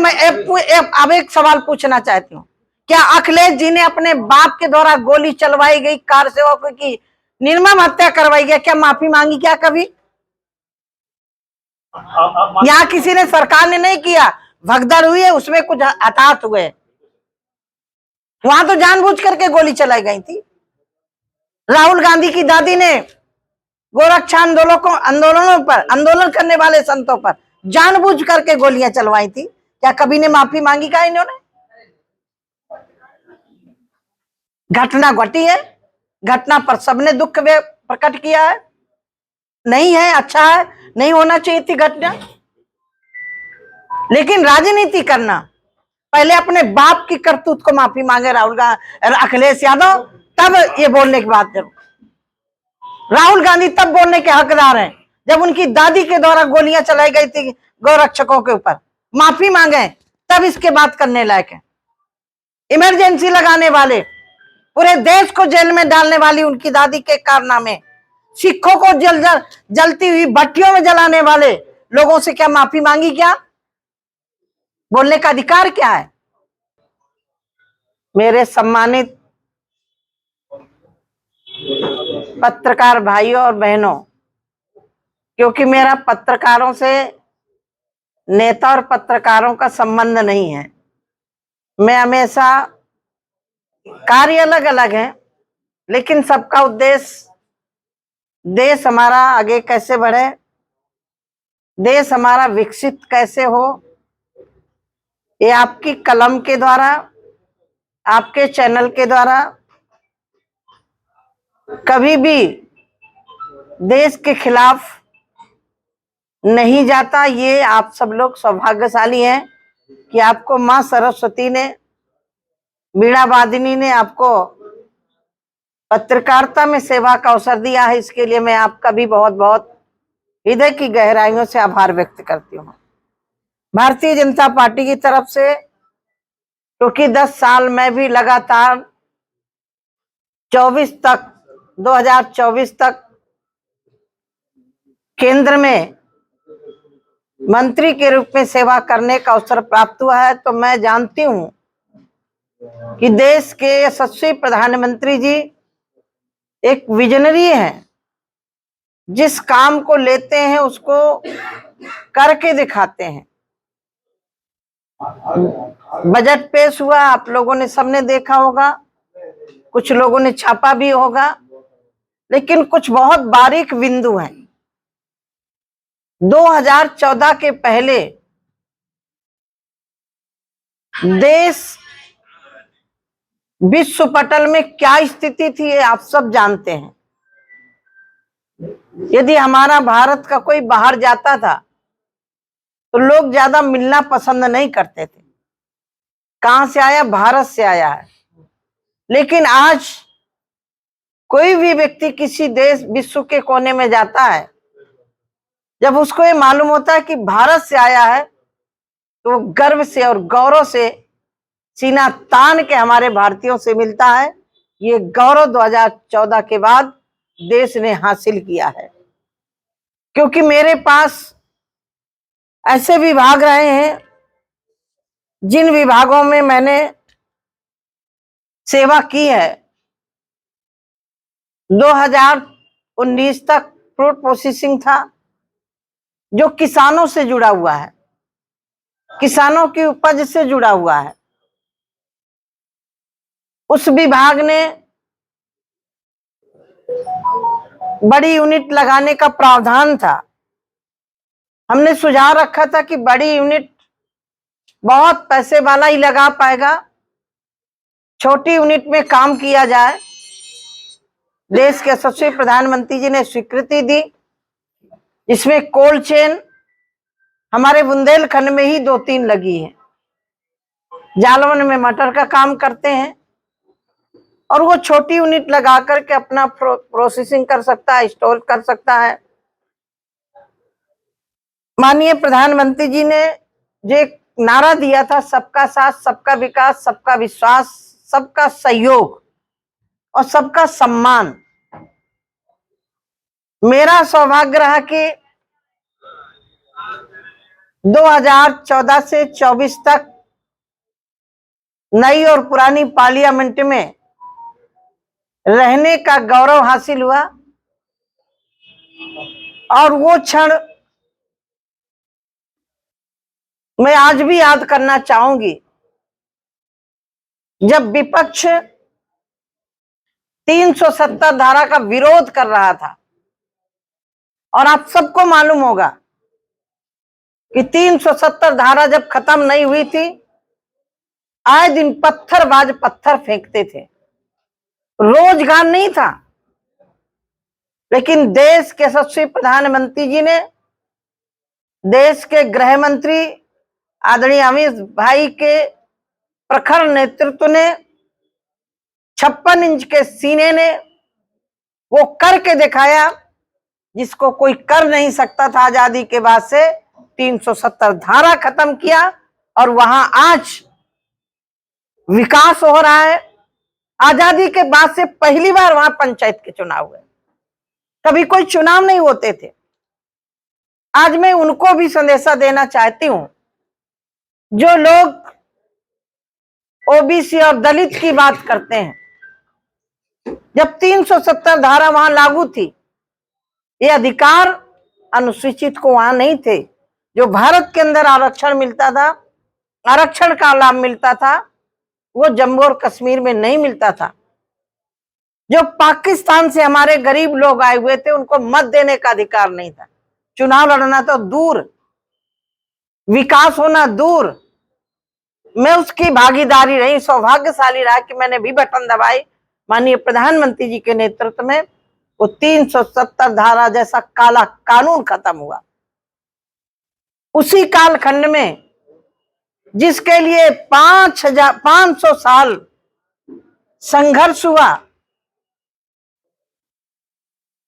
मैं अब एक सवाल पूछना चाहती हूँ, क्या अखिलेश जी ने अपने बाप के द्वारा गोली चलवाई गई कार सेवकों की निर्मम हत्या करवाई गई, क्या माफी मांगी क्या कभी? यहाँ किसी ने, सरकार ने नहीं किया, भगदड़ हुई है, उसमें कुछ हताहत हुए। वहां तो जानबूझ करके गोली चलाई गई थी। राहुल गांधी की दादी ने गोरक्षा आंदोलनों पर, आंदोलन करने वाले संतों पर जानबूझ करके गोलियां चलवाई थी। क्या कभी ने माफी मांगी का इन्होंने? घटना घटी है, घटना पर सबने दुख प्रकट किया है। नहीं है, अच्छा है, नहीं होना चाहिए थी घटना। लेकिन राजनीति करना, पहले अपने बाप की करतूत को माफी मांगे अखिलेश यादव, तब ये बोलने की बात जरूर। राहुल गांधी तब बोलने के हकदार हैं जब उनकी दादी के द्वारा गोलियां चलाई गई थी गौरक्षकों के ऊपर, माफी मांगे तब इसके बात करने लायक है। इमरजेंसी लगाने वाले, पूरे देश को जेल में डालने वाली उनकी दादी के कारनामे, सिखों को जलती हुई भट्टियों में जलाने वाले लोगों से क्या माफी मांगी? क्या बोलने का अधिकार क्या है? मेरे सम्मानित पत्रकार भाइयों और बहनों, क्योंकि मेरा पत्रकारों से, नेता और पत्रकारों का संबंध नहीं है, मैं हमेशा, कार्य अलग अलग है लेकिन सबका उद्देश्य देश हमारा आगे कैसे बढ़े, देश हमारा विकसित कैसे हो, ये आपकी कलम के द्वारा, आपके चैनल के द्वारा कभी भी देश के खिलाफ नहीं जाता। ये आप सब लोग सौभाग्यशाली हैं कि आपको मां सरस्वती ने, वीणा वादिनी ने आपको पत्रकारिता में सेवा का अवसर दिया है। इसके लिए मैं आपका भी बहुत बहुत हृदय की गहराइयों से आभार व्यक्त करती हूँ भारतीय जनता पार्टी की तरफ से, क्योंकि 10 साल में भी लगातार 2024 तक केंद्र में मंत्री के रूप में सेवा करने का अवसर प्राप्त हुआ है। तो मैं जानती हूं कि देश के यशस्वी प्रधानमंत्री जी एक विजनरी हैं, जिस काम को लेते हैं उसको करके दिखाते हैं। बजट पेश हुआ, आप लोगों ने सबने देखा होगा, कुछ लोगों ने छापा भी होगा, लेकिन कुछ बहुत बारीक बिंदु हैं। 2014 के पहले देश विश्व पटल में क्या स्थिति थी ये आप सब जानते हैं। यदि हमारा भारत का कोई बाहर जाता था तो लोग ज्यादा मिलना पसंद नहीं करते थे। कहां से आया? भारत से आया है। लेकिन आज कोई भी व्यक्ति किसी देश, विश्व के कोने में जाता है, जब उसको ये मालूम होता है कि भारत से आया है, तो गर्व से और गौरव से सीना तान के हमारे भारतीयों से मिलता है। ये गौरव 2014 के बाद देश ने हासिल किया है। क्योंकि मेरे पास ऐसे विभाग रहे हैं जिन विभागों में मैंने सेवा की है। 2019 तक फ्रूट प्रोसेसिंग था, जो किसानों से जुड़ा हुआ है, किसानों की उपज से जुड़ा हुआ है। उस विभाग ने बड़ी यूनिट लगाने का प्रावधान था। हमने सुझाव रखा था कि बड़ी यूनिट बहुत पैसे वाला ही लगा पाएगा, छोटी यूनिट में काम किया जाए। देश के यशस्वी प्रधानमंत्री जी ने स्वीकृति दी, जिसमें कोल्ड चेन हमारे बुंदेलखंड में ही 2-3 लगी है। जालवन में मटर का काम करते हैं और वो छोटी यूनिट लगा करके अपना प्रोसेसिंग कर सकता है, स्टोर कर सकता है। माननीय प्रधानमंत्री जी ने जो एक नारा दिया था, सबका साथ, सबका विकास, सबका विश्वास, सबका सहयोग और सबका सम्मान, मेरा सौभाग्य रहा कि 2014 से 24 तक नई और पुरानी पार्लियामेंट में रहने का गौरव हासिल हुआ। और वो क्षण मैं आज भी याद करना चाहूंगी, जब विपक्ष 370 धारा का विरोध कर रहा था। और आप सबको मालूम होगा कि 370 धारा जब खत्म नहीं हुई थी, आए दिन पत्थरबाज पत्थर फेंकते थे। रोजगार नहीं था, लेकिन देश के यशस्वी प्रधानमंत्री जी ने, देश के गृह मंत्री आदरणीय अमित भाई के प्रखर नेतृत्व ने, 56 इंच के सीने ने वो करके दिखाया जिसको कोई कर नहीं सकता था। आजादी के बाद से 370 धारा खत्म किया और वहां आज विकास हो रहा है। आजादी के बाद से पहली बार वहां पंचायत के चुनाव हुए, कभी कोई चुनाव नहीं होते थे। आज मैं उनको भी संदेशा देना चाहती हूं, जो लोग ओबीसी और दलित की बात करते हैं। जब 370 धारा वहां लागू थी, ये अधिकार अनुसूचित को वहां नहीं थे। जो भारत के अंदर आरक्षण मिलता था, आरक्षण का लाभ मिलता था, वो जम्मू और कश्मीर में नहीं मिलता था। जो पाकिस्तान से हमारे गरीब लोग आए हुए थे, उनको मत देने का अधिकार नहीं था। चुनाव लड़ना तो दूर, विकास होना दूर। मैं उसकी भागीदारी रही, सौभाग्यशाली रहा कि मैंने भी बटन दबाई। माननीय प्रधानमंत्री जी के नेतृत्व में वो 370 धारा जैसा काला कानून खत्म हुआ। उसी कालखंड में जिसके लिए 500 साल संघर्ष हुआ,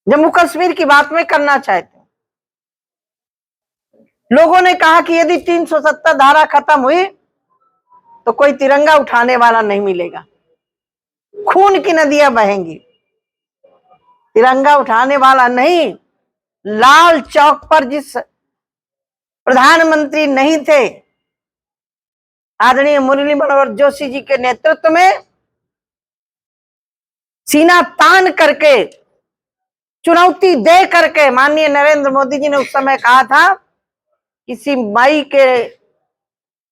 जम्मू कश्मीर की बात में करना चाहते हैं। लोगों ने कहा कि यदि 370 धारा खत्म हुई तो कोई तिरंगा उठाने वाला नहीं मिलेगा, खून की नदियां बहेंगी, तिरंगा उठाने वाला नहीं। लाल चौक पर जिस प्रधानमंत्री नहीं थे, आदरणीय मुरली मनोहर जोशी जी के नेतृत्व में सीना तान करके, चुनौती दे करके, माननीय नरेंद्र मोदी जी ने उस समय कहा था, किसी माई के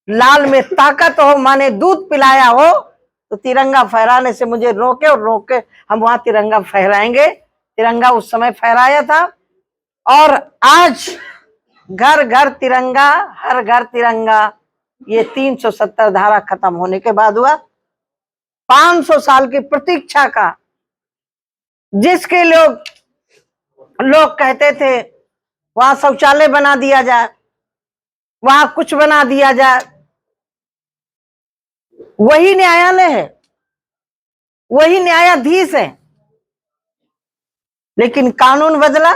लाल में ताकत हो, माने दूध पिलाया हो, तो तिरंगा फहराने से मुझे रोके और रोके हम वहां तिरंगा फहराएंगे। तिरंगा उस समय फहराया था। और आज घर घर तिरंगा, हर घर तिरंगा, ये 370 धारा खत्म होने के बाद हुआ। 500 साल की प्रतीक्षा का, जिसके लोग कहते थे वहां शौचालय बना दिया जाए, वहां कुछ बना दिया जाए, वही न्यायालय है, वही न्यायाधीश है। लेकिन कानून बदला।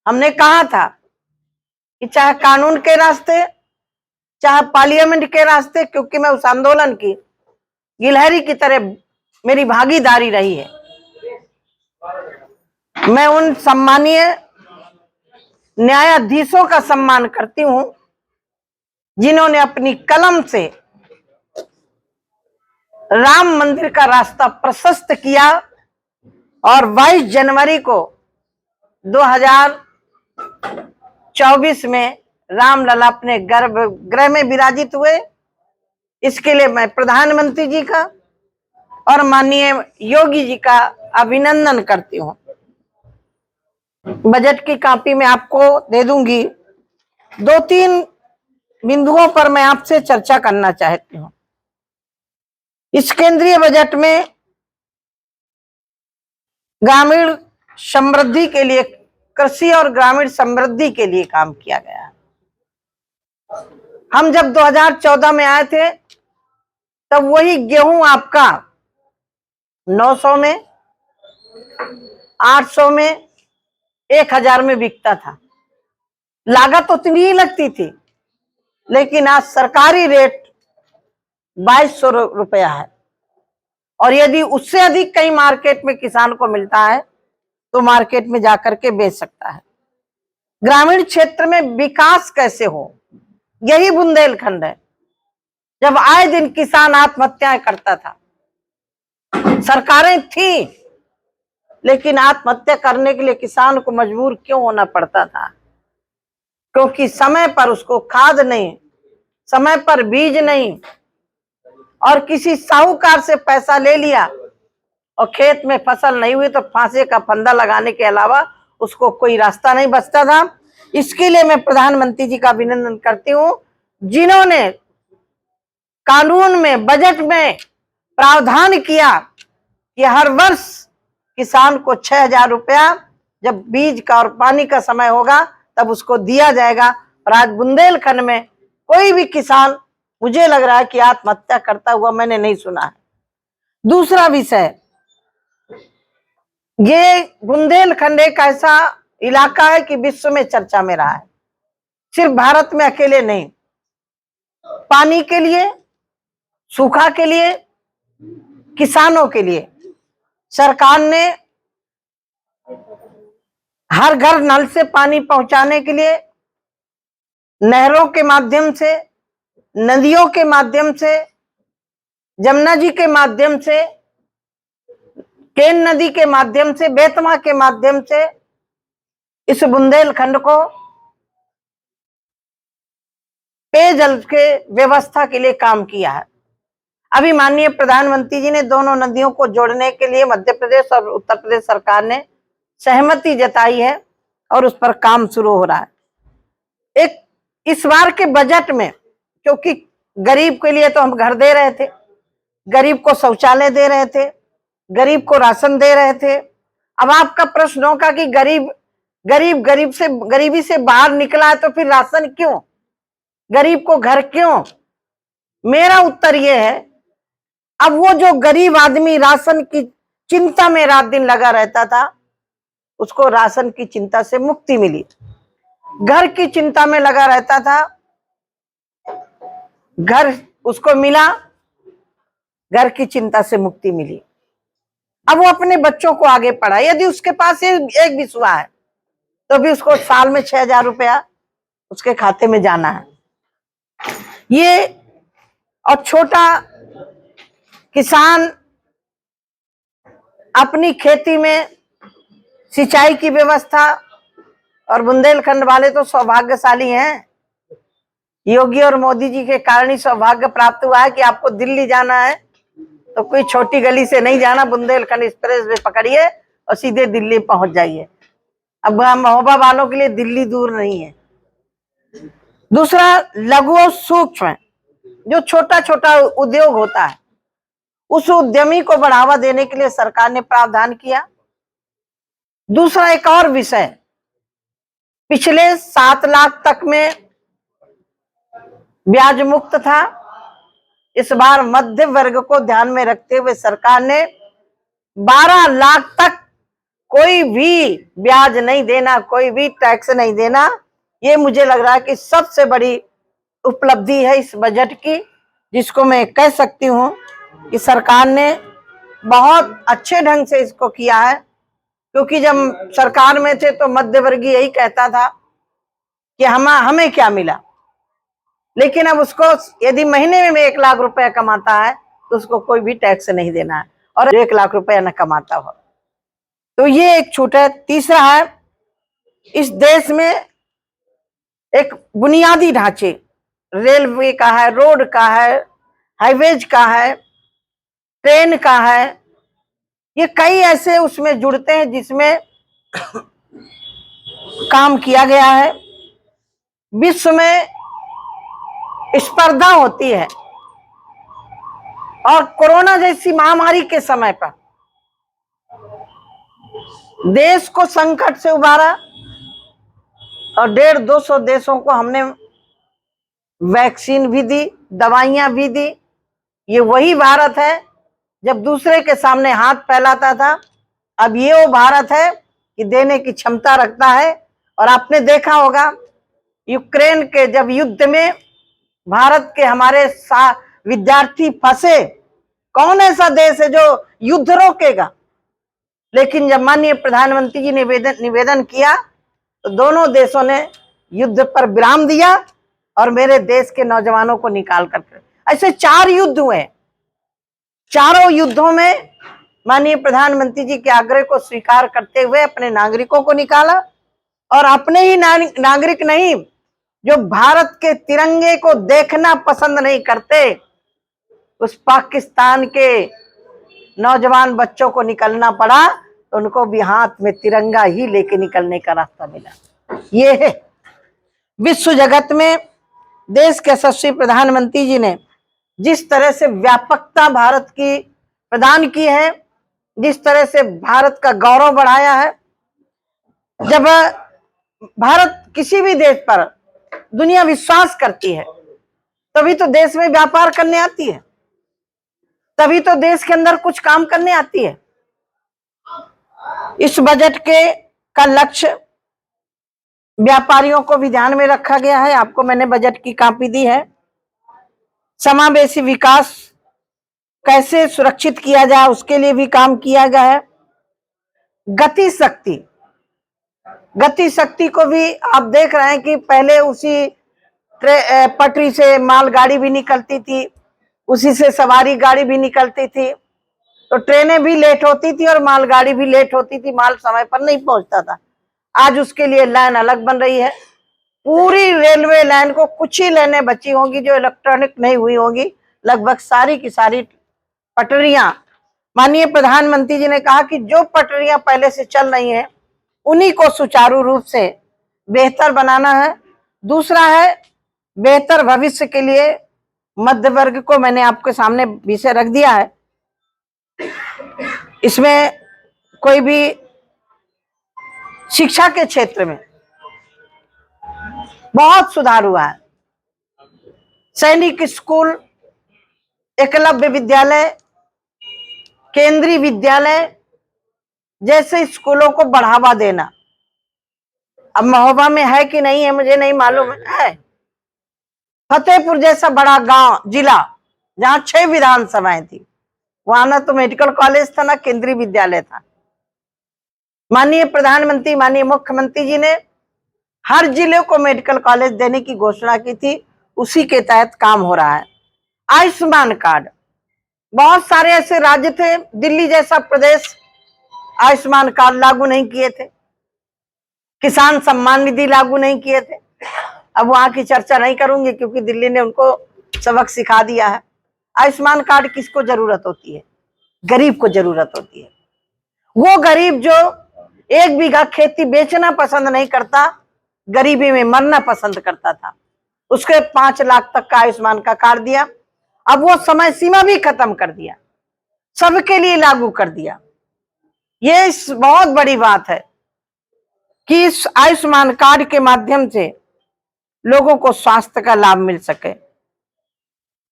हमने कहा था कि चाहे कानून के रास्ते, चाहे पार्लियामेंट के रास्ते, क्योंकि मैं उस आंदोलन की गिलहरी की तरह मेरी भागीदारी रही है। मैं उन सम्मानीय न्यायाधीशों का सम्मान करती हूं जिन्होंने अपनी कलम से राम मंदिर का रास्ता प्रशस्त किया और 22 जनवरी को 2024 में रामलला अपने गर्भगृह में विराजित हुए। इसके लिए मैं प्रधानमंत्री जी का और माननीय योगी जी का अभिनंदन करती हूं। बजट की कॉपी में आपको दे दूंगी। 2-3 बिंदुओं पर मैं आपसे चर्चा करना चाहती हूं। इस केंद्रीय बजट में ग्रामीण समृद्धि के लिए, कृषि और ग्रामीण समृद्धि के लिए काम किया गया है। हम जब 2014 में आए थे, तब वही गेहूं आपका 900 में, 800 में, 1000 में बिकता था। लागत उतनी ही लगती थी, लेकिन आज सरकारी रेट 2200 रुपया है। और यदि उससे अधिक कहीं मार्केट में किसान को मिलता है तो मार्केट में जाकर के बेच सकता है। ग्रामीण क्षेत्र में विकास कैसे हो, यही बुंदेलखंड है जब आए दिन किसान आत्महत्याएं करता था। सरकारें थी, लेकिन आत्महत्या करने के लिए किसान को मजबूर क्यों होना पड़ता था? क्योंकि समय पर उसको खाद नहीं, समय पर बीज नहीं, और किसी साहूकार से पैसा ले लिया और खेत में फसल नहीं हुई तो फांसी का फंदा लगाने के अलावा उसको कोई रास्ता नहीं बचता था। इसके लिए मैं प्रधानमंत्री जी का अभिनंदन करती हूं, जिन्होंने कानून में, बजट में प्रावधान किया कि हर वर्ष किसान को 6,000 रुपया जब बीज का और पानी का समय होगा तब उसको दिया जाएगा। और आज बुंदेलखंड में कोई भी किसान, मुझे लग रहा है कि आत्महत्या करता हुआ मैंने नहीं सुना है। दूसरा विषय, ये बुंदेलखंड एक ऐसा इलाका है कि विश्व में चर्चा में रहा है, सिर्फ भारत में अकेले नहीं। पानी के लिए, सूखा के लिए, किसानों के लिए सरकार ने हर घर नल से पानी पहुंचाने के लिए नहरों के माध्यम से, नदियों के माध्यम से, जमुना जी के माध्यम से, केन नदी के माध्यम से, बेतवा के माध्यम से इस बुंदेलखंड को पेयजल के व्यवस्था के लिए काम किया है। अभी माननीय प्रधानमंत्री जी ने दोनों नदियों को जोड़ने के लिए मध्य प्रदेश और उत्तर प्रदेश सरकार ने सहमति जताई है और उस पर काम शुरू हो रहा है। एक इस बार के बजट में, क्योंकि गरीब के लिए तो हम घर दे रहे थे, गरीब को शौचालय दे रहे थे, गरीब को राशन दे रहे थे। अब आपका प्रश्न होगा कि गरीबी से बाहर निकला है तो फिर राशन क्यों, गरीब को घर क्यों? मेरा उत्तर यह है, अब वो जो गरीब आदमी राशन की चिंता में रात दिन लगा रहता था, उसको राशन की चिंता से मुक्ति मिली। घर की चिंता में लगा रहता था, घर उसको मिला, घर की चिंता से मुक्ति मिली। अब वो अपने बच्चों को आगे पढ़ाए। यदि उसके पास एक बिस्वा है तो भी उसको साल में 6,000 रुपया उसके खाते में जाना है। ये और छोटा किसान अपनी खेती में सिंचाई की व्यवस्था, और बुंदेलखंड वाले तो सौभाग्यशाली हैं, योगी और मोदी जी के कारण ही सौभाग्य प्राप्त हुआ है कि आपको दिल्ली जाना है तो कोई छोटी गली से नहीं जाना, बुंदेलखंड एक्सप्रेस वे पकड़िए और सीधे दिल्ली पहुंच जाइए। अब महोबा वालों के लिए दिल्ली दूर नहीं है। दूसरा, लघु और सूक्ष्म, जो छोटा छोटा उद्योग होता है, उस उद्यमी को बढ़ावा देने के लिए सरकार ने प्रावधान किया। दूसरा एक और विषय, पिछले 7 लाख तक में ब्याज मुक्त था, इस बार मध्य वर्ग को ध्यान में रखते हुए सरकार ने 12 लाख तक कोई भी ब्याज नहीं देना, कोई भी टैक्स नहीं देना। ये मुझे लग रहा है कि सबसे बड़ी उपलब्धि है इस बजट की, जिसको मैं कह सकती हूँ कि सरकार ने बहुत अच्छे ढंग से इसको किया है। क्योंकि जब सरकार में थे तो मध्य वर्गीय यही कहता था कि हमें क्या मिला, लेकिन अब उसको यदि महीने में 1 लाख रुपया कमाता है तो उसको कोई भी टैक्स नहीं देना है, और 1 लाख रुपया न कमाता हो तो ये एक छूट है। तीसरा है, इस देश में एक बुनियादी ढांचे, रेलवे का है, रोड का है, हाईवेज का है, ट्रेन का है, ये कई ऐसे उसमें जुड़ते हैं जिसमें काम किया गया है। विश्व में स्पर्धा होती है, और कोरोना जैसी महामारी के समय पर देश को संकट से उबारा और 150-200 देशों को हमने वैक्सीन भी दी, दवाइयां भी दी। ये वही भारत है जब दूसरे के सामने हाथ फैलाता था। अब ये वो भारत है कि देने की क्षमता रखता है। और आपने देखा होगा यूक्रेन के जब युद्ध में भारत के हमारे विद्यार्थी फंसे, कौन ऐसा देश है जो युद्ध रोकेगा? लेकिन जब माननीय प्रधानमंत्री जी निवेदन किया तो दोनों देशों ने युद्ध पर विराम दिया और मेरे देश के नौजवानों को निकाल करके। ऐसे 4 युद्ध हुए, चारों युद्धों में माननीय प्रधानमंत्री जी के आग्रह को स्वीकार करते हुए अपने नागरिकों को निकाला, और अपने ही नागरिक नहीं, जो भारत के तिरंगे को देखना पसंद नहीं करते, उस पाकिस्तान के नौजवान बच्चों को निकलना पड़ा, तो उनको भी हाथ में तिरंगा ही लेके निकलने का रास्ता मिला। ये है विश्व जगत में देश के यशस्वी प्रधानमंत्री जी ने जिस तरह से व्यापकता भारत की प्रदान की है, जिस तरह से भारत का गौरव बढ़ाया है। जब भारत किसी भी देश पर दुनिया विश्वास करती है, तभी तो देश में व्यापार करने आती है, तभी तो देश के अंदर कुछ काम करने आती है। इस बजट का लक्ष्य व्यापारियों को भी ध्यान में रखा गया है। आपको मैंने बजट की कॉपी दी है। समावेशी विकास कैसे सुरक्षित किया जाए, उसके लिए भी काम किया गया है। गति शक्ति को भी आप देख रहे हैं कि पहले उसी पटरी से मालगाड़ी भी निकलती थी, उसी से सवारी गाड़ी भी निकलती थी, तो ट्रेनें भी लेट होती थी और मालगाड़ी भी लेट होती थी, माल समय पर नहीं पहुंचता था। आज उसके लिए लाइन अलग बन रही है। पूरी रेलवे लाइन को कुछ ही लाइनें बची होंगी जो इलेक्ट्रॉनिक नहीं हुई होंगी, लगभग सारी की सारी पटरियां। माननीय प्रधानमंत्री जी ने कहा कि जो पटरियां पहले से चल रही हैं उन्हीं को सुचारू रूप से बेहतर बनाना है। दूसरा है बेहतर भविष्य के लिए मध्य वर्ग को मैंने आपके सामने विषय रख दिया है। इसमें कोई भी शिक्षा के क्षेत्र में बहुत सुधार हुआ है। सैनिक स्कूल, एकलव्य विद्यालय, केंद्रीय विद्यालय जैसे स्कूलों को बढ़ावा देना। अब महोबा में है कि नहीं है मुझे नहीं मालूम है। फतेहपुर जैसा बड़ा गांव, जिला जहां 6 विधानसभाएं थी, वहां ना तो मेडिकल कॉलेज था ना केंद्रीय विद्यालय था। माननीय प्रधानमंत्री, माननीय मुख्यमंत्री जी ने हर जिले को मेडिकल कॉलेज देने की घोषणा की थी, उसी के तहत काम हो रहा है। आयुष्मान कार्ड, बहुत सारे ऐसे राज्य थे, दिल्ली जैसा प्रदेश आयुष्मान कार्ड लागू नहीं किए थे, किसान सम्मान निधि लागू नहीं किए थे। अब वहां की चर्चा नहीं करूंगी क्योंकि दिल्ली ने उनको सबक सिखा दिया है। आयुष्मान कार्ड किसको जरूरत होती है? गरीब को जरूरत होती है। वो गरीब जो 1 बीघा खेती बेचना पसंद नहीं करता, गरीबी में मरना पसंद करता था, उसके 5 लाख तक का आयुष्मान का कार्ड दिया। अब वो समय सीमा भी खत्म कर दिया, सबके लिए लागू कर दिया। ये बहुत बड़ी बात है कि इस आयुष्मान कार्ड के माध्यम से लोगों को स्वास्थ्य का लाभ मिल सके।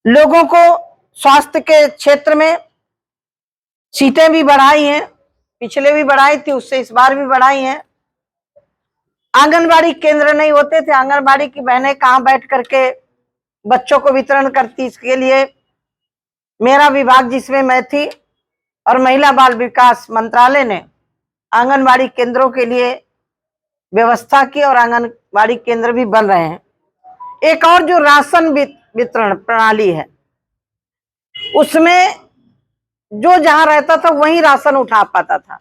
लोगों को स्वास्थ्य के क्षेत्र में सीटें भी बढ़ाई हैं, पिछले भी बढ़ाई थी, उससे इस बार भी बढ़ाई हैं। आंगनबाड़ी केंद्र नहीं होते थे, आंगनबाड़ी की बहनें कहां बैठ करके बच्चों को वितरण करती। इसके लिए मेरा विभाग जिसमें मैं थी और महिला बाल विकास मंत्रालय ने आंगनबाड़ी केंद्रों के लिए व्यवस्था की और आंगनबाड़ी केंद्र भी बन रहे हैं। एक और जो राशन वितरण प्रणाली है, उसमें जो जहां रहता था वहीं राशन उठा पाता था।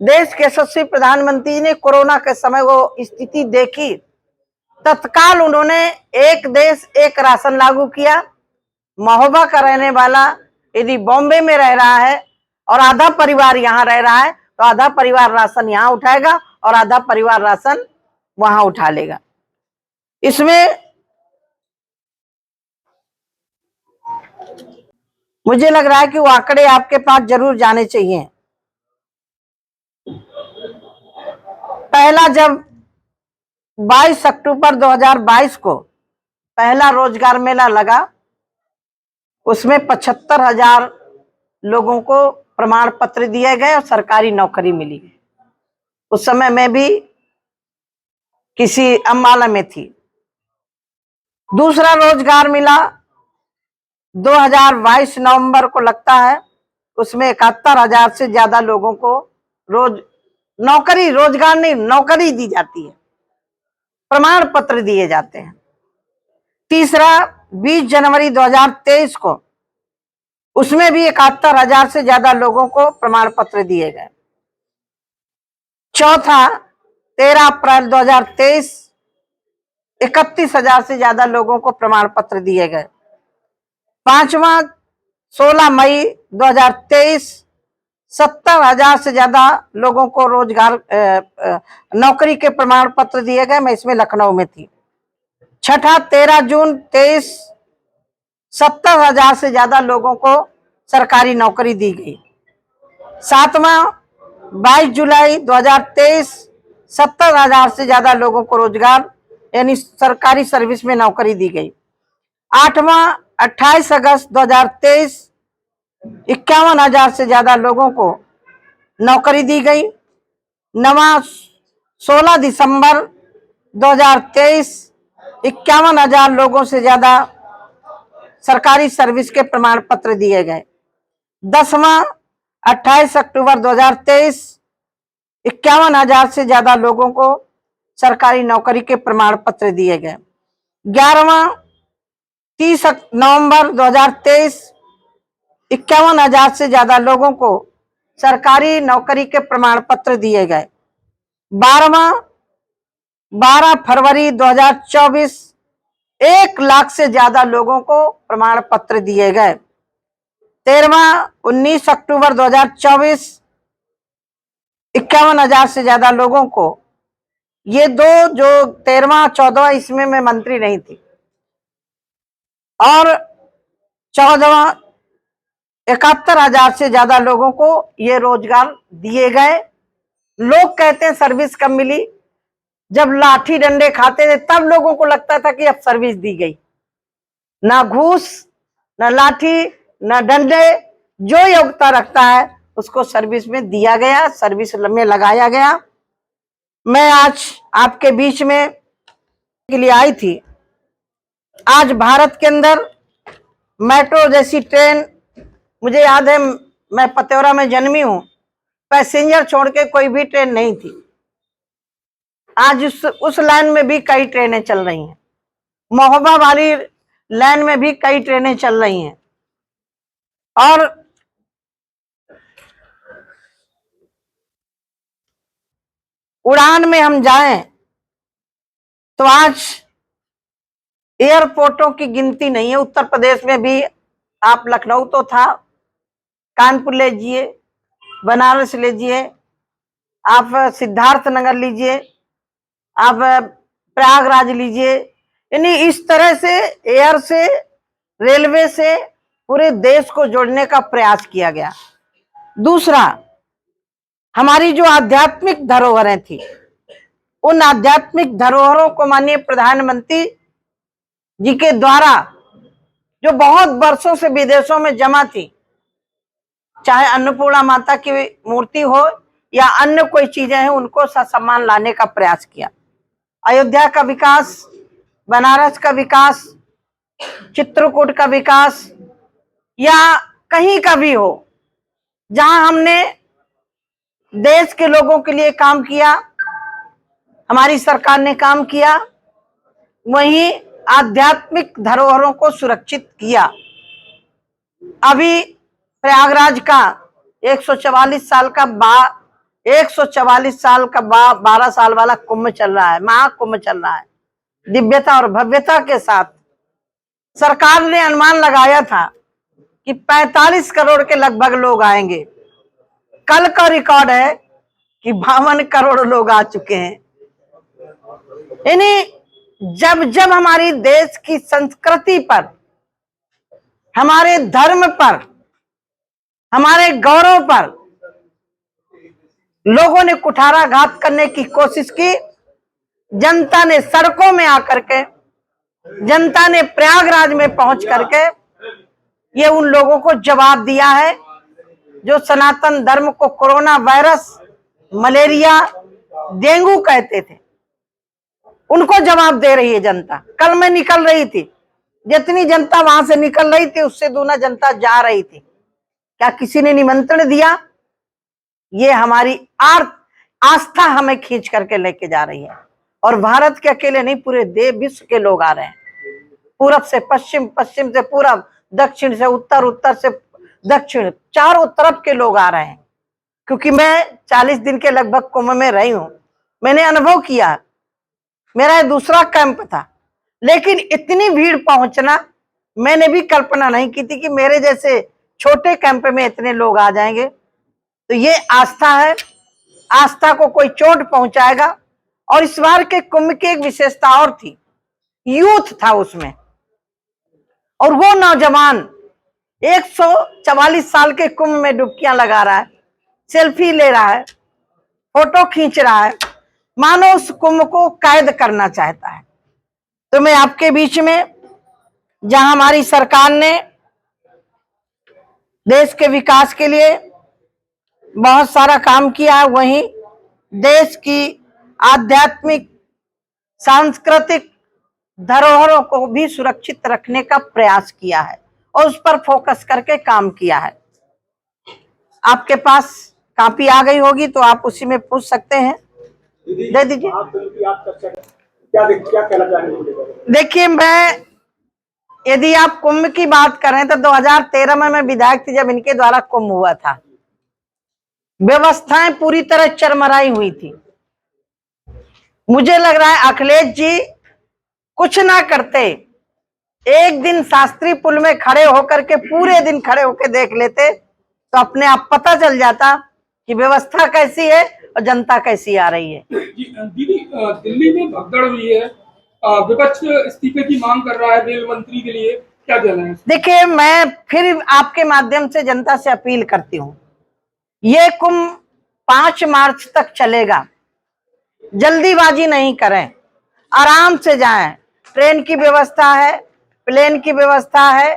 देश के यशस्वी प्रधानमंत्री ने कोरोना के समय वो स्थिति देखी, तत्काल उन्होंने एक देश एक राशन लागू किया। महोबा का रहने वाला यदि बॉम्बे में रह रहा है और आधा परिवार यहाँ रह रहा है, तो आधा परिवार राशन यहाँ उठाएगा और आधा परिवार राशन वहां उठा लेगा। इसमें मुझे लग रहा है कि वो आंकड़े आपके पास जरूर जाने चाहिए। पहला जब 22 अक्टूबर 2022 को पहला रोजगार मेला लगा, उसमें 75,000 लोगों को प्रमाण पत्र दिए गए और सरकारी नौकरी मिली। उस समय मैं भी किसी अम्बाला में थी। दूसरा रोजगार मिला 2022 नवंबर को लगता है, उसमें 71,000 से ज्यादा लोगों को रोजगार नहीं, नौकरी दी जाती है, प्रमाण पत्र दिए जाते हैं। तीसरा 20 जनवरी 2023 को, उसमें भी 71,000 से ज्यादा लोगों को प्रमाण पत्र दिए गए। चौथा 13 अप्रैल 2023, 31,000 से ज्यादा लोगों को प्रमाण पत्र दिए गए। पांचवा 16 मई 2023, 70,000 से ज्यादा लोगों को रोजगार नौकरी के प्रमाण पत्र दिए गए। मैं इसमें लखनऊ में थी। छठा 13 जून 23, 70,000 से ज्यादा लोगों को सरकारी नौकरी दी गई। सातवां 22 जुलाई 2023, 70,000 से ज्यादा लोगों को रोजगार यानी सरकारी सर्विस में नौकरी दी गई। आठवां 28 अगस्त 2023, 51,000 से ज्यादा लोगों को नौकरी दी गई। नवा 16 दिसंबर 2023, 51,000 लोगों से ज्यादा सरकारी सर्विस के प्रमाण पत्र दिए गए। 10वां 28 अक्टूबर 2023, 51,000 से ज्यादा लोगों को सरकारी नौकरी के प्रमाण पत्र दिए गए। 11वां 30 नवंबर 2023, 51,000 से ज्यादा लोगों को सरकारी नौकरी के प्रमाण पत्र दिए गए। 12 फरवरी 2024, 1 लाख से ज्यादा लोगों को प्रमाण पत्र दिए गए। 13वां 19 अक्टूबर 2024, 51,000 से ज्यादा लोगों को, ये दो जो 13वां 14वां इसमें मैं मंत्री नहीं थी, और 14वां 71,000 से ज्यादा लोगों को ये रोजगार दिए गए। लोग कहते हैं सर्विस कब मिली, जब लाठी डंडे खाते थे तब लोगों को लगता था कि अब सर्विस दी गई। ना घूस, ना लाठी, ना डंडे, जो योग्यता रखता है उसको सर्विस में दिया गया, सर्विस में लगाया गया। मैं आज आपके बीच में के लिए आई थी। आज भारत के अंदर मेट्रो जैसी ट्रेन, मुझे याद है मैं पतेवरा में जन्मी हूं, पैसेंजर छोड़ के कोई भी ट्रेन नहीं थी। आज उस लाइन में भी कई ट्रेनें चल रही हैं। महोबा वाली लाइन में भी कई ट्रेनें चल रही हैं। और उड़ान में हम जाएं तो आज एयरपोर्टों की गिनती नहीं है। उत्तर प्रदेश में भी आप लखनऊ तो था, कानपुर लीजिए, बनारस लीजिए, आप सिद्धार्थ नगर लीजिए, आप प्रयागराज लीजिए, यानी इस तरह से एयर से, रेलवे से पूरे देश को जोड़ने का प्रयास किया गया। दूसरा, हमारी जो आध्यात्मिक धरोहरें थी, उन आध्यात्मिक धरोहरों को माननीय प्रधानमंत्री जी के द्वारा जो बहुत वर्षों से विदेशों में जमा थी, चाहे अन्नपूर्णा माता की मूर्ति हो या अन्य कोई चीजें हैं, उनको ससम्मान लाने का प्रयास किया। अयोध्या का विकास, बनारस का विकास, चित्रकूट का विकास, या कहीं का भी हो, जहां हमने देश के लोगों के लिए काम किया, हमारी सरकार ने काम किया, वहीं आध्यात्मिक धरोहरों को सुरक्षित किया। अभी प्रयागराज का 144 साल का 12 साल वाला कुंभ चल रहा है, महाकुंभ चल रहा है। दिव्यता और भव्यता के साथ सरकार ने अनुमान लगाया था कि 45 करोड़ के लगभग लोग आएंगे। कल का रिकॉर्ड है कि 52 करोड़ लोग आ चुके हैं। यानी जब जब हमारी देश की संस्कृति पर, हमारे धर्म पर, हमारे गौरव पर लोगों ने कुठाराघात करने की कोशिश की, जनता ने सड़कों में आकर के, जनता ने प्रयागराज में पहुंच करके ये उन लोगों को जवाब दिया है जो सनातन धर्म को कोरोना वायरस, मलेरिया, डेंगू कहते थे। उनको जवाब दे रही है जनता। कल मैं निकल रही थी, जितनी जनता वहां से निकल रही थी उससे दूना जनता जा रही थी। क्या किसी ने निमंत्रण दिया? ये हमारी आस्था हमें खींच करके लेके जा रही है। और भारत के अकेले नहीं, पूरे देश विश्व के लोग आ रहे हैं। पूरब से पश्चिम, पश्चिम से पूरब, दक्षिण से उत्तर, उत्तर से दक्षिण, चारों तरफ के लोग आ रहे हैं। क्योंकि मैं 40 दिन के लगभग कुंभ में रही हूं, मैंने अनुभव किया। मेरा ये दूसरा कैंप था, लेकिन इतनी भीड़ पहुंचना मैंने भी कल्पना नहीं की थी कि मेरे जैसे छोटे कैंप में इतने लोग आ जाएंगे। तो ये आस्था है, आस्था को कोई चोट पहुंचाएगा। और इस बार के कुंभ की एक विशेषता और थी, यूथ था उसमें, और वो नौजवान 144 साल के कुंभ में डुबकियां लगा रहा है, सेल्फी ले रहा है, फोटो खींच रहा है, मानो उस कुंभ को कैद करना चाहता है। तो मैं आपके बीच में, जहां हमारी सरकार ने देश के विकास के लिए बहुत सारा काम किया है, वहीं देश की आध्यात्मिक सांस्कृतिक धरोहरों को भी सुरक्षित रखने का प्रयास किया है और उस पर फोकस करके काम किया है। आपके पास कॉपी आ गई होगी तो आप उसी में पूछ सकते हैं, दे दीजिए। क्या कहना चाहेंगे? देखिए, मैं यदि आप कुंभ की बात करें तो 2013 में मैं विधायक थी जब इनके द्वारा कुंभ हुआ था। व्यवस्थाएं पूरी तरह चरमराई हुई थी। मुझे लग रहा है अखिलेश जी कुछ ना करते, एक दिन शास्त्री पुल में खड़े होकर के पूरे दिन खड़े होकर देख लेते तो अपने आप पता चल जाता कि व्यवस्था कैसी है और जनता कैसी आ रही है। दीदी, दिल्ली में भगदड़ हुई है, विपक्ष इस्तीफे की मांग कर रहा है रेल मंत्री के लिए, क्या कहना है? देखिए, मैं फिर आपके माध्यम से जनता से अपील करती हूँ, ये कुंभ 5 मार्च तक चलेगा। जल्दीबाजी नहीं करें, आराम से जाएं। ट्रेन की व्यवस्था है, प्लेन की व्यवस्था है,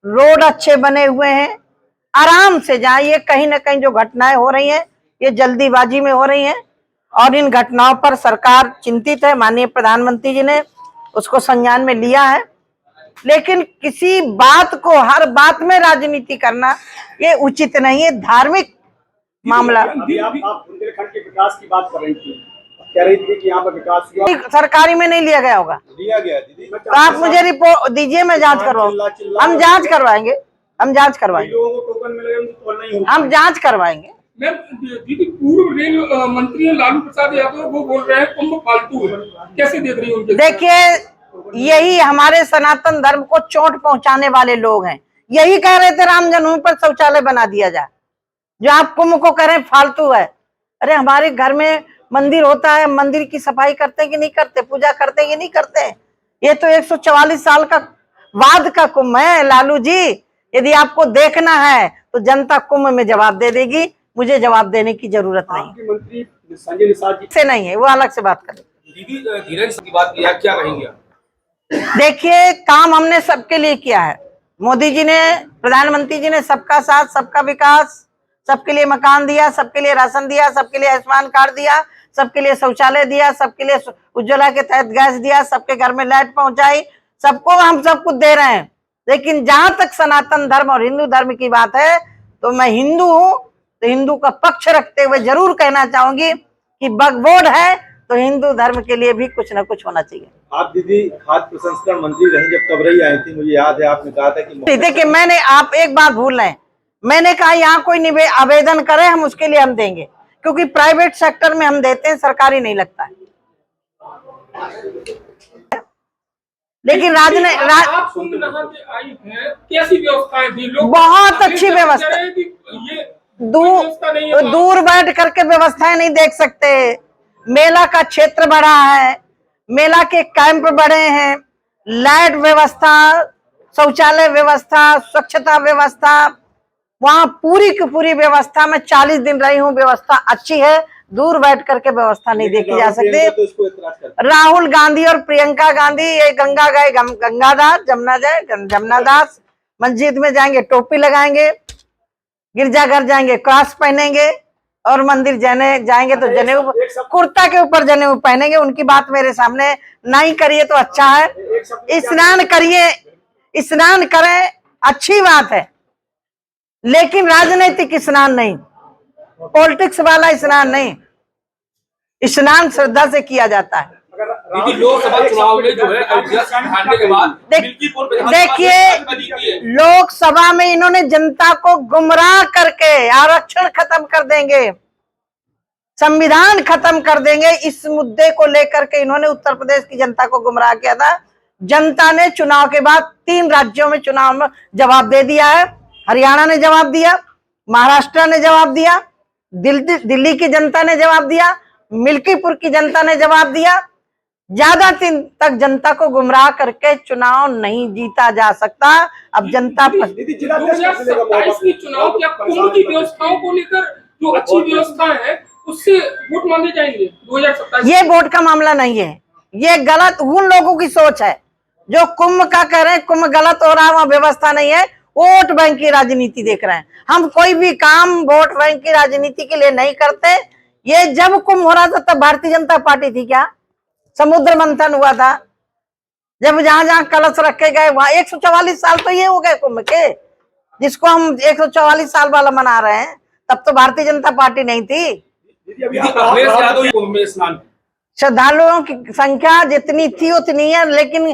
रोड अच्छे बने हुए हैं, आराम से जाएं। ये कहीं ना कहीं जो घटनाएं हो रही हैं ये जल्दीबाजी में हो रही हैं और इन घटनाओं पर सरकार चिंतित है। माननीय प्रधानमंत्री जी ने उसको संज्ञान में लिया है, लेकिन किसी बात को हर बात में राजनीति करना ये उचित नहीं है। धार्मिक मामला। आप बुंदेलखंड के विकास की बात कर रही थी, कह रही थी कि यहाँ पर विकास हुआ, सरकारी में नहीं लिया गया होगा। लिया गया दीदी। तो आप मुझे रिपोर्ट दीजिए, मैं जांच करवाऊंगा। हम जांच करवाएंगे, हम जांच करवाएंगे, लोगों को टोकन मिल गए तो नहीं होगा। हम जांच करवाएंगे। मैम, दीदी, पूर्व रेल मंत्री लालू प्रसाद यादव वो बोल रहे हैं कुंभ फालतू है, कैसे देख रही है उनके? देखिए, यही हमारे सनातन धर्म को चोट पहुंचाने वाले लोग हैं। यही कह रहे थे राम जन्मभूमि पर शौचालय बना दिया जाए, जो आप कुंभ को कह रहे हैं फालतू है। अरे हमारे घर में मंदिर होता है, मंदिर की सफाई करते कि नहीं करते, पूजा करते कि नहीं करते? ये तो 144 साल का बाद का कुंभ है लालू जी। यदि आपको देखना है तो जनता कुंभ में जवाब दे देगी, मुझे जवाब देने की जरूरत नहीं। आपके मंत्री संजय निषाद जी से नहीं है, वो अलग से बात करें। दीदी, धीरेन्द्र की बात किया, क्या कहेंगे आप? देखिए, काम हमने सबके लिए किया है। मोदी जी ने, प्रधानमंत्री जी ने सबका साथ सबका विकास, सबके लिए मकान दिया, सबके लिए राशन दिया, सबके लिए आयुष्मान कार्ड दिया, सबके लिए शौचालय दिया, सबके लिए उज्ज्वला के तहत गैस दिया, सबके घर में लाइट पहुंचाई, सबको हम सब कुछ दे रहे हैं। लेकिन जहां तक सनातन धर्म और हिंदू धर्म की बात है तो मैं हिंदू हूं, तो हिंदू का पक्ष रखते हुए जरूर कहना चाहूंगी कि बगबोर्ड है तो हिंदू धर्म के लिए भी कुछ ना कुछ होना चाहिए। आप दीदी खाद्य प्रसंस्करण मंत्री रही जब तबरई आई थी, मुझे याद है आपने कहा था कि देखिए, मैंने, आप एक बात भूल रहे हैं, मैंने कहा यहाँ कोई आवेदन करे हम उसके लिए हम देंगे, क्योंकि प्राइवेट सेक्टर में हम देते हैं, सरकारी नहीं लगता है। लेकिन आप कुंभ नहा के आई हैं, कैसी व्यवस्थाएं थी? लोग बहुत अच्छी व्यवस्था, ये दूर बैठ करके व्यवस्थाएं नहीं देख सकते। मेला का क्षेत्र बड़ा है, मेला के कैंप बड़े हैं, लाइट व्यवस्था, शौचालय व्यवस्था, स्वच्छता व्यवस्था, वहां पूरी की पूरी व्यवस्था। मैं 40 दिन रही हूँ, व्यवस्था अच्छी है। दूर बैठ करके व्यवस्था नहीं देखी जा सकती। तो राहुल गांधी और प्रियंका गांधी ये गंगा गए, गंगादास, जमुना जाए, जमुनादास, मस्जिद में जाएंगे टोपी लगाएंगे, गिरजाघर जाएंगे क्रॉस पहनेंगे, और मंदिर जाएंगे तो जनेऊ, कुर्ता के ऊपर जनेऊ पहनेंगे। उनकी बात मेरे सामने नहीं करिए तो अच्छा है। स्नान करिए, स्नान करें, अच्छी बात है, लेकिन राजनीतिक स्नान नहीं, पॉलिटिक्स वाला स्नान नहीं। स्नान श्रद्धा से किया जाता है। दीदी लोकसभा चुनाव में जो है अयोध्या सीट हारने के बाद मिल्कीपुर विधानसभा देखिए, लोकसभा में इन्होंने जनता को गुमराह करके आरक्षण खत्म कर देंगे, संविधान खत्म कर देंगे, इस मुद्दे को लेकर के इन्होंने उत्तर प्रदेश की जनता को गुमराह किया था। जनता ने चुनाव के बाद 3 राज्यों में चुनाव में जवाब दे दिया है। हरियाणा ने जवाब दिया, महाराष्ट्र ने जवाब दिया, दिल्ली की जनता ने जवाब दिया, मिल्कीपुर की जनता ने जवाब दिया। ज्यादा दिन तक जनता को गुमराह करके चुनाव नहीं जीता जा सकता। अब जनता 2027 की चुनाव क्या कुंभ की व्यवस्थाओं को लेकर जो अच्छी व्यवस्था है उससे वोट मांगे जाएंगे 2027? ये वोट का मामला नहीं है, ये गलत उन लोगों की सोच है जो कुंभ का कह रहे हैं कुंभ गलत हो रहा है, वहां व्यवस्था नहीं है, वोट बैंक की राजनीति देख रहे हैं। हम कोई भी काम वोट बैंक की राजनीति के लिए नहीं करते। ये जब कुंभ हो रहा था तब भारतीय जनता पार्टी थी क्या? समुद्र मंथन हुआ था, जब जहां जहां कलश रखे गए वहां 144 साल तो ये हो गए कुंभ के, जिसको हम 144 साल वाला मना रहे हैं, तब तो भारतीय जनता पार्टी नहीं थी। अखिलेश कुंभ में स्नान श्रद्धालुओं की संख्या जितनी थी उतनी है, लेकिन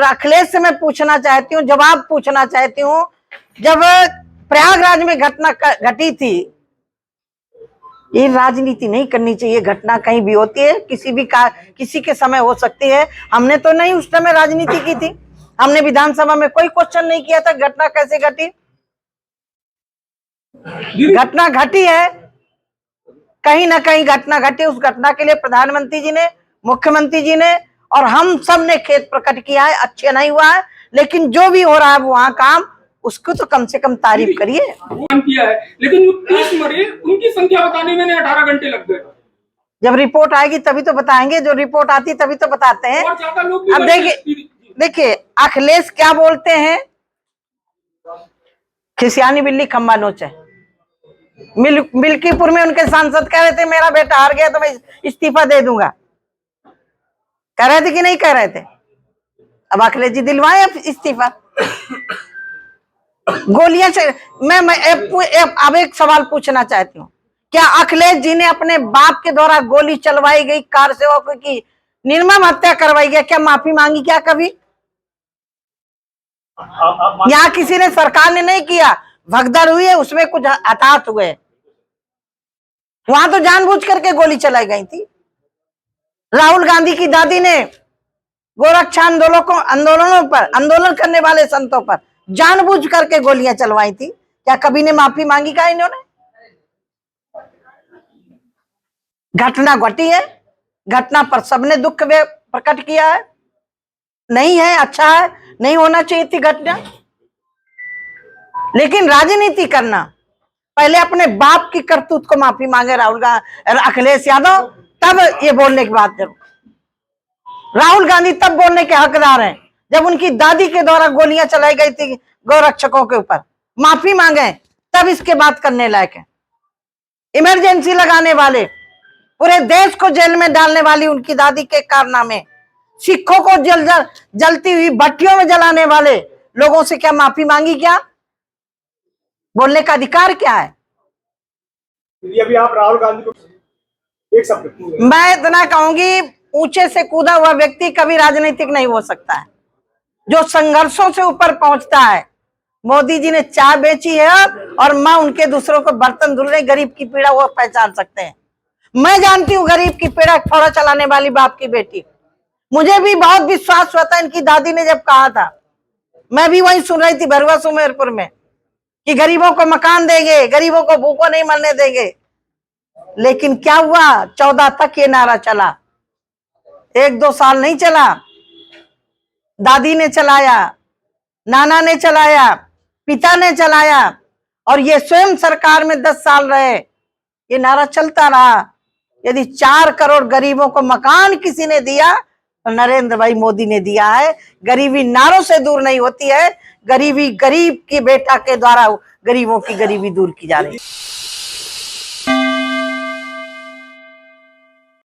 अखिलेश से मैं पूछना चाहती हूँ, जवाब पूछना चाहती हूँ, जब प्रयागराज में घटना घटी थी, ये राजनीति नहीं करनी चाहिए। घटना कहीं भी होती है, किसी के समय हो सकती है। हमने तो नहीं उस समय राजनीति की थी, हमने विधानसभा में कोई क्वेश्चन नहीं किया था घटना कैसे घटी। घटना घटी है, कहीं ना कहीं घटना घटी। उस घटना के लिए प्रधानमंत्री जी ने, मुख्यमंत्री जी ने और हम सब ने खेद प्रकट किया है। अच्छे नहीं हुआ है, लेकिन जो भी हो रहा है वहां काम, उसको तो कम से कम तारीफ करिए। किया है, लेकिन जो 30 मरे उनकी संख्या बताने में 18 घंटे लग गए। जब रिपोर्ट आएगी तभी तो बताएंगे, जो रिपोर्ट आती तभी तो बताते हैं। और ज्यादा लोग अब देखिए अखिलेश क्या बोलते हैं, खिसियानी बिल्ली खम्बा नोचे। मिल्कीपुर में उनके सांसद कह रहे थे मेरा बेटा हार गया तो मैं इस्तीफा दे दूंगा, कह रहे थे कि नहीं कह रहे थे? अब अखिलेश जी दिलवाए इस्तीफा। गोलियां से मैं अब एक सवाल पूछना चाहती हूँ, क्या अखिलेश जी ने अपने बाप के द्वारा गोली चलवाई गई कार सेवकों की निर्मम हत्या करवाई गई, क्या माफी मांगी क्या कभी? यहाँ किसी ने, सरकार ने नहीं किया, भगदड़ हुई है, उसमें कुछ हताहत हुए। वहां तो जानबूझ करके गोली चलाई गई थी। राहुल गांधी की दादी ने गोरक्षा आंदोलनों पर, आंदोलन करने वाले संतों पर जानबूझ करके गोलियां चलवाई थी, क्या कभी ने माफी मांगी का इन्होंने? घटना घटी है, घटना पर सबने दुख प्रकट किया है। नहीं है, अच्छा है, नहीं होना चाहिए थी घटना, लेकिन राजनीति करना, पहले अपने बाप की करतूत को माफी मांगे अखिलेश यादव, तब ये बोलने की बात करो। राहुल गांधी तब बोलने के हकदार हैं जब उनकी दादी के द्वारा गोलियां चलाई गई थी गौरक्षकों के ऊपर, माफी मांगे, तब इसके बात करने लायक है। इमरजेंसी लगाने वाले, पूरे देश को जेल में डालने वाली उनकी दादी के कारनामे, सिखों को जलती हुई भट्टियों में जलाने वाले लोगों से क्या माफी मांगी? क्या बोलने का अधिकार क्या है? अभी आप राहुल गांधी को एक शब्द, मैं इतना कहूंगी, ऊंचे से कूदा हुआ व्यक्ति कभी राजनीतिक नहीं हो सकता है। जो संघर्षों से ऊपर पहुंचता है, मोदी जी ने चाय बेची है और माँ उनके दूसरों को बर्तन धुल रहे, गरीब की पीड़ा वो पहचान सकते हैं। मैं जानती हूँ गरीब की पीड़ा, थोड़ा चलाने वाली बाप की बेटी। मुझे भी बहुत विश्वास हुआ था इनकी दादी ने जब कहा था, मैं भी वही सुन रही थी भरुआ सुमेरपुर में, कि गरीबों को मकान देंगे, गरीबों को भूखों नहीं मरने देंगे। लेकिन क्या हुआ, 14 तक ये नारा चला, 1-2 साल नहीं चला। दादी ने चलाया, नाना ने चलाया, पिता ने चलाया, और ये स्वयं सरकार में 10 साल रहे, ये नारा चलता रहा। यदि 4 करोड़ गरीबों को मकान किसी ने दिया तो नरेंद्र भाई मोदी ने दिया है। गरीबी नारों से दूर नहीं होती है, गरीबी गरीब की बेटा के द्वारा गरीबों की गरीबी दूर की जा रही है।